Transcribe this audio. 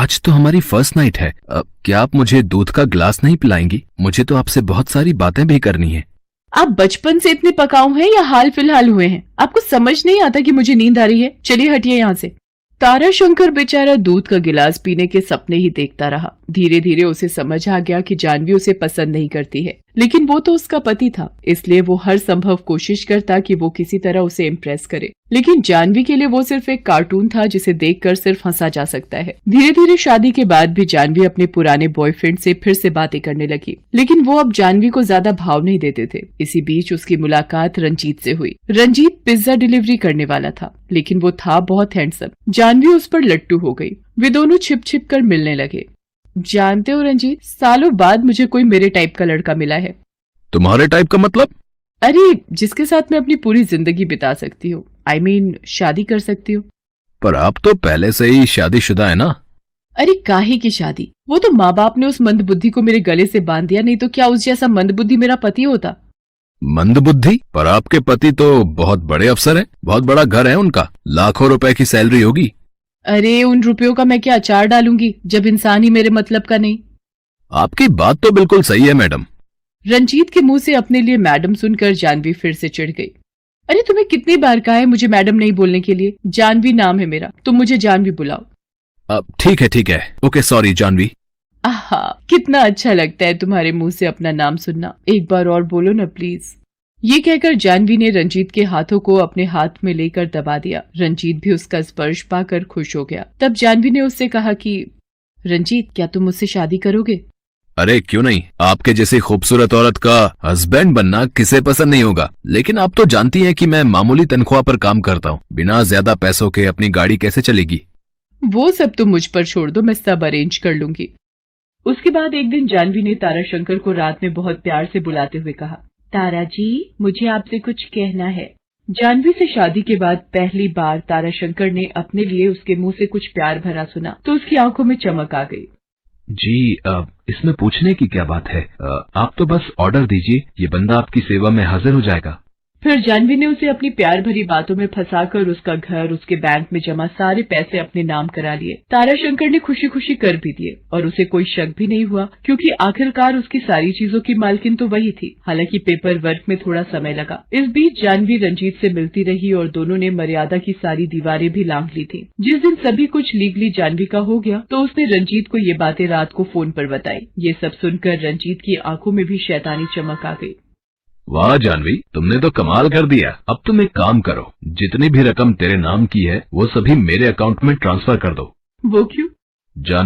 आज तो हमारी फर्स्ट नाइट है। क्या आप मुझे दूध का ग्लास नहीं पिलाएंगी? मुझे तो आपसे बहुत सारी बातें भी करनी है। आप बचपन से इतने पकाऊ हैं या हाल फिलहाल हुए हैं? आपको समझ नहीं आता कि मुझे नींद आ रही है? चलिए हटिए यहाँ से। ताराशंकर बेचारा दूध का गिलास पीने के सपने ही देखता रहा। धीरे धीरे उसे समझ आ गया कि जानवी उसे पसंद नहीं करती है, लेकिन वो तो उसका पति था, इसलिए वो हर संभव कोशिश करता कि वो किसी तरह उसे इम्प्रेस करे। लेकिन जानवी के लिए वो सिर्फ एक कार्टून था जिसे देखकर सिर्फ हंसा जा सकता है। धीरे धीरे शादी के बाद भी जानवी अपने पुराने बॉयफ्रेंड से फिर से बातें करने लगी, लेकिन वो अब जानवी को ज्यादा भाव नहीं देते थे। इसी बीच उसकी मुलाकात रंजीत से हुई। रंजीत पिज्जा डिलीवरी करने वाला था, लेकिन वो था बहुत हैंडसम। जानवी उस पर लट्टू हो गई। वे दोनों छिप छिप कर मिलने लगे। जानते हो रंजीत, सालों बाद मुझे कोई मेरे टाइप का लड़का मिला है। तुम्हारे टाइप का मतलब? अरे, जिसके साथ मैं अपनी पूरी जिंदगी बिता सकती हूँ। I mean, शादी कर सकती हूँ। पर आप तो पहले से ही शादीशुदा है ना। अरे काहे की शादी? वो तो माँ बाप ने उस मंदबुद्धि को मेरे गले से बांध दिया, नहीं तो क्या उस जैसा मंदबुद्धि मेरा पति होता। मंदबुद्धि? पर आपके पति तो बहुत बड़े अफसर हैं, बहुत बड़ा घर है उनका, लाखों रुपए की सैलरी होगी। अरे उन रुपयों का मैं क्या अचार डालूंगी जब इंसान ही मेरे मतलब का नहीं। आपकी बात तो बिल्कुल सही है मैडम। रंजीत के मुंह से अपने लिए मैडम सुनकर जानवी फिर से चिढ़ गई। अरे तुम्हें कितनी बार कहा है मुझे मैडम नहीं बोलने के लिए? जानवी नाम है मेरा, तुम मुझे जानवी बुलाओ। ठीक है, ओके, सॉरी जानवी। आहा, कितना अच्छा लगता है तुम्हारे मुंह से अपना नाम सुनना। एक बार और बोलो ना प्लीज। ये कहकर जानवी ने रंजीत के हाथों को अपने हाथ में लेकर दबा दिया। रंजीत भी उसका स्पर्श पाकर खुश हो गया। तब जानवी ने उससे कहा कि रंजीत, क्या तुम मुझसे शादी करोगे? अरे क्यों नहीं, आपके जैसी खूबसूरत औरत का हस्बैंड बनना किसे पसंद नहीं होगा। लेकिन आप तो जानती हैं कि मैं मामूली तनख्वाह पर काम करता हूँ, बिना ज्यादा पैसों के अपनी गाड़ी कैसे चलेगी। वो सब तुम मुझ पर छोड़ दो, मैं सब अरेंज कर लूंगी। उसके बाद एक दिन जानवी ने ताराशंकर को रात में बहुत प्यार से बुलाते हुए कहा, तारा जी, मुझे आपसे कुछ कहना है। जानवी से शादी के बाद पहली बार ताराशंकर ने अपने लिए उसके मुंह से कुछ प्यार भरा सुना तो उसकी आंखों में चमक आ गई। जी, इसमें पूछने की क्या बात है? आप तो बस ऑर्डर दीजिए, ये बंदा आपकी सेवा में हाजिर हो जाएगा। फिर जानवी ने उसे अपनी प्यार भरी बातों में फंसाकर उसका घर, उसके बैंक में जमा सारे पैसे अपने नाम करा लिए। ताराशंकर ने खुशी खुशी कर भी दिए और उसे कोई शक भी नहीं हुआ, क्योंकि आखिरकार उसकी सारी चीजों की मालकिन तो वही थी। हालांकि पेपर वर्क में थोड़ा समय लगा। इस बीच जानवी रंजीत से मिलती रही और दोनों ने मर्यादा की सारी दीवारें भी लांघ ली थी। जिस दिन सभी कुछ लीगली जानवी का हो गया तो उसने रंजीत को ये बातें रात को फोन पर बताई। ये सब सुनकर रंजीत की आंखों में भी शैतानी चमक आ गई। वाह जानवी, तुमने तो कमाल कर दिया। अब तुम एक काम करो, जितनी भी रकम तेरे नाम की है वो सभी मेरे अकाउंट में ट्रांसफर कर दो। वो क्यों? जान